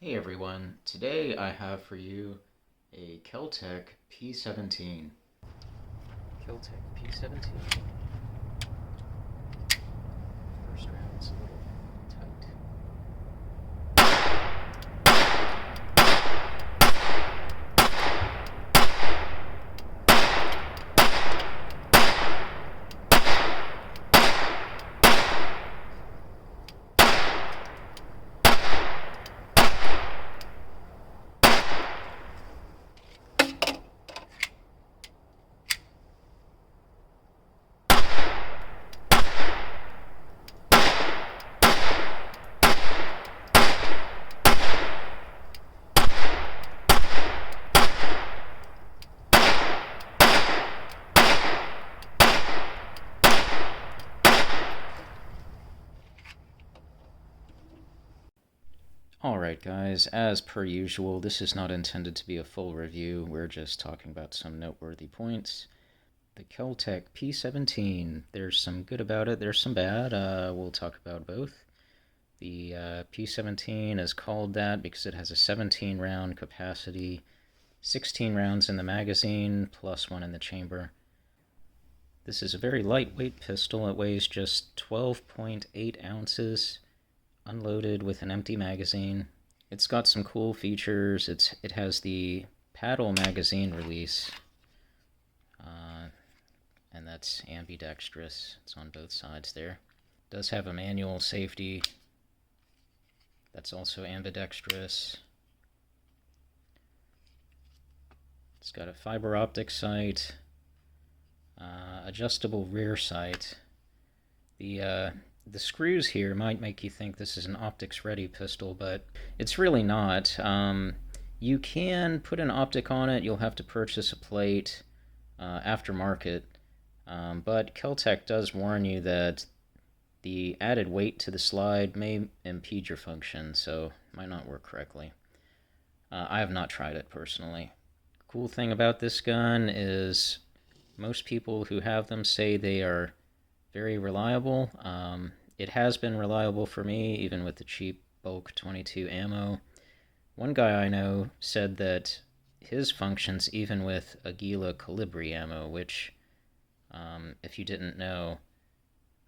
Hey everyone, today I have for you a Kel-Tec P17. Kel-Tec P17. First round's a little tight. Alright guys, as per usual, this is not intended to be a full review, we're just talking about some noteworthy points. The Kel-Tec P17, there's some good about it, there's some bad, we'll talk about both. The P17 is called that because it has a 17 round capacity, 16 rounds in the magazine, plus 1 in the chamber. This is a very lightweight pistol, it weighs just 12.8 ounces. Unloaded with an empty magazine. It's got some cool features. It has the paddle magazine release, and that's ambidextrous. It's on both sides there. It does have a manual safety. That's also ambidextrous. It's got a fiber optic sight, adjustable rear sight. The screws here might make you think this is an optics-ready pistol, but it's really not. You can put an optic on it. You'll have to purchase a plate aftermarket, but Kel-Tec does warn you that the added weight to the slide may impede your function, so it might not work correctly. I have not tried it personally. Cool thing about this gun is most people who have them say they are very reliable. It has been reliable for me, even with the cheap bulk 22 ammo. One guy I know said that his functions even with Aguila Calibri ammo, which, if you didn't know,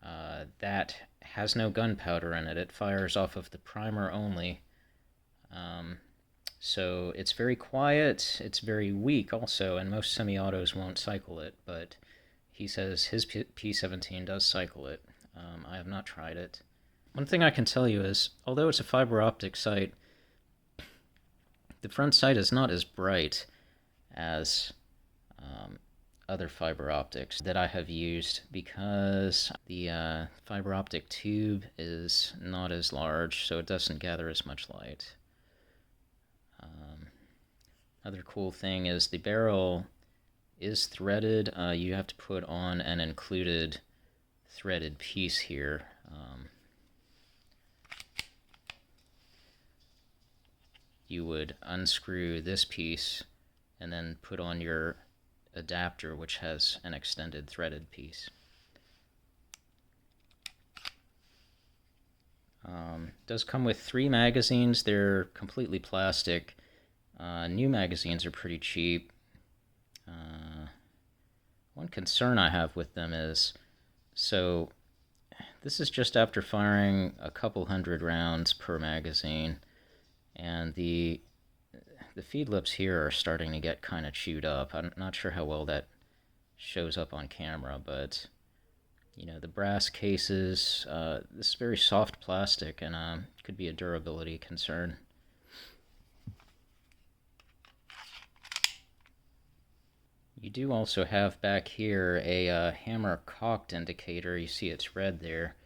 that has no gunpowder in it. It fires off of the primer only. So it's very quiet, it's very weak also, and most semi-autos won't cycle it, but he says his P17 does cycle it. I have not tried it. One thing I can tell you is, although it's a fiber optic sight, the front sight is not as bright as other fiber optics that I have used because the fiber optic tube is not as large, so it doesn't gather as much light. Other cool thing is the barrel is threaded. You have to put on an included threaded piece here. You would unscrew this piece and then put on your adapter, which has an extended threaded piece. Does come with 3 magazines. They're completely plastic. New magazines are pretty cheap. One concern I have with them is, so this is just after firing a couple hundred rounds per magazine, and the feed lips here are starting to get kind of chewed up. I'm not sure how well that shows up on camera, but you know, the brass cases, this is very soft plastic, and could be a durability concern. You do also have back here a hammer cocked indicator. You see it's red there.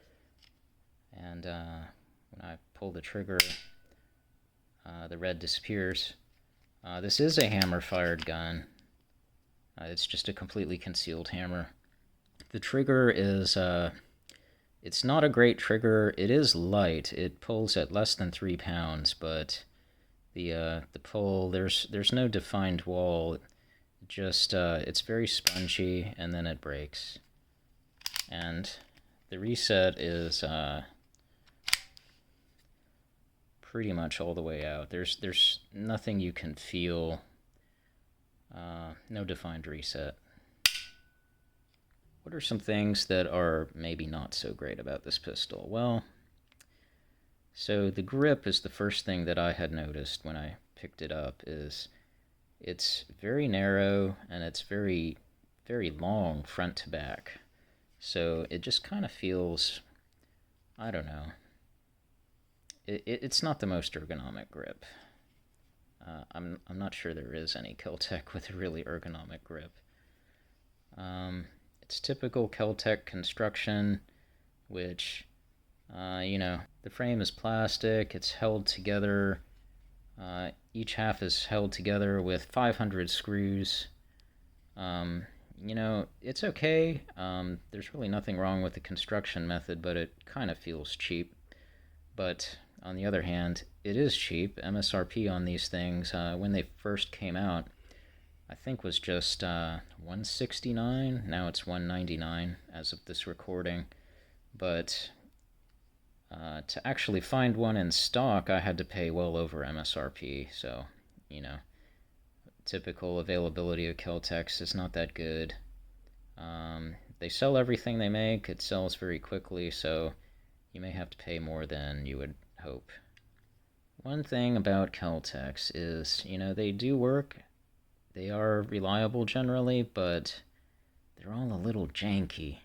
And when I pull the trigger, the red disappears. This is a hammer-fired gun. It's just a completely concealed hammer. The trigger is, it's not a great trigger. It is light. It pulls at less than 3 pounds, but the pull, there's no defined wall. Just it's very spongy, and then it breaks. And the reset is pretty much all the way out. There's nothing you can feel. No defined reset. What are some things that are maybe not so great about this pistol? Well, so the grip is the first thing that I had noticed when I picked it up. Is it's very narrow and it's very, very long front to back. So it just kind of feels, I don't know, it's not the most ergonomic grip. I'm not sure there is any Kel-Tec with a really ergonomic grip. It's typical Kel-Tec construction, which, the frame is plastic, it's held together. Each half is held together with 500 screws. It's okay. There's really nothing wrong with the construction method, but it kind of feels cheap. But on the other hand, it is cheap. MSRP on these things, when they first came out, I think was just $169. Now it's $199 as of this recording. But to actually find one in stock, I had to pay well over MSRP. So, typical availability of Kel-Tecs is not that good. They sell everything they make. It sells very quickly, so you may have to pay more than you would hope. One thing about Kel-Tecs is, they do work. They are reliable generally, but they're all a little janky.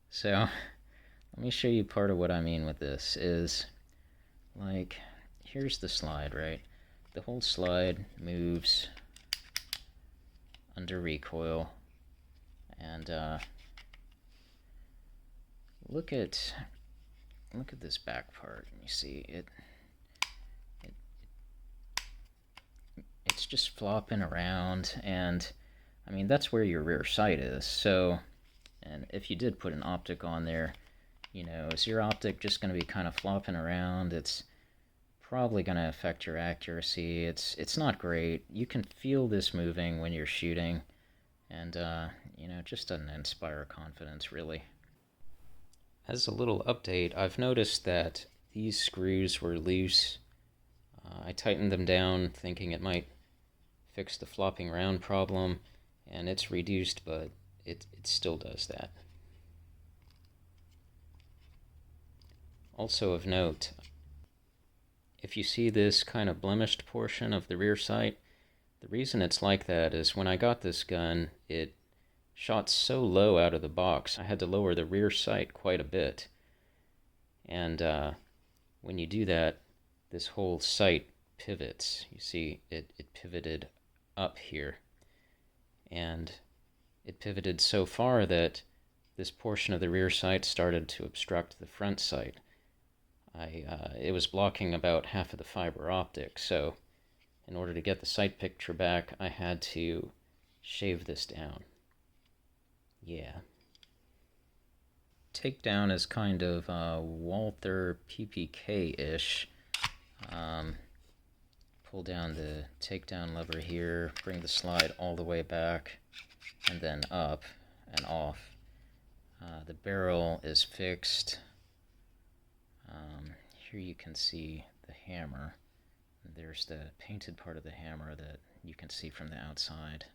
So, let me show you part of what I mean with this is, like, here's the slide, right? The whole slide moves under recoil, and look at this back part. You see it's just flopping around, and I mean that's where your rear sight is. So, and if you did put an optic on there, is your optic just going to be kind of flopping around? It's probably going to affect your accuracy. It's not great. You can feel this moving when you're shooting, and it just doesn't inspire confidence really. As a little update, I've noticed that these screws were loose. I tightened them down thinking it might fix the flopping around problem, and it's reduced, but it still does that. Also of note, if you see this kind of blemished portion of the rear sight, the reason it's like that is when I got this gun, it shot so low out of the box, I had to lower the rear sight quite a bit. And when you do that, this whole sight pivots. You see, it pivoted up here. And it pivoted so far that this portion of the rear sight started to obstruct the front sight. It was blocking about half of the fiber optic, so in order to get the sight picture back, I had to shave this down. Yeah. Takedown is kind of Walther PPK-ish. Pull down the takedown lever here, bring the slide all the way back, and then up and off. The barrel is fixed. Here you can see the hammer. There's the painted part of the hammer that you can see from the outside.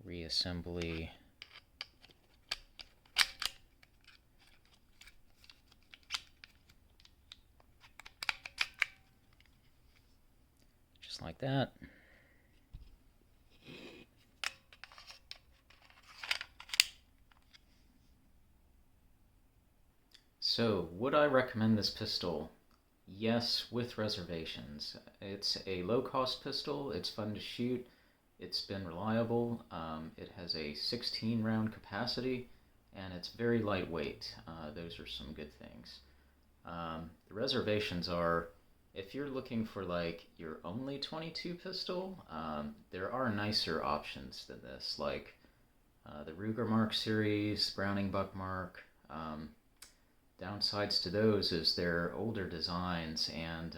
Reassembly. Just like that. So, would I recommend this pistol? Yes, with reservations. It's a low-cost pistol, it's fun to shoot, it's been reliable, it has a 16-round capacity, and it's very lightweight. Those are some good things. The reservations are, if you're looking for like your only 22 pistol, there are nicer options than this, like the Ruger Mark series, Browning Buck Mark. Downsides to those is they're older designs, and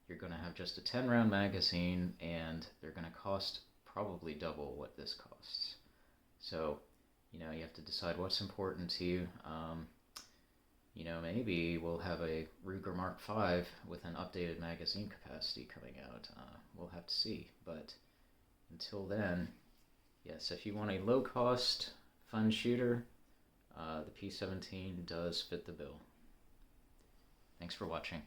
you're going to have just a 10-round magazine, and they're going to cost probably double what this costs. So, you have to decide what's important to you. maybe we'll have a Ruger Mark V with an updated magazine capacity coming out. We'll have to see. But until then, yes, if you want a low-cost, fun shooter, the P17 does fit the bill. Thanks for watching.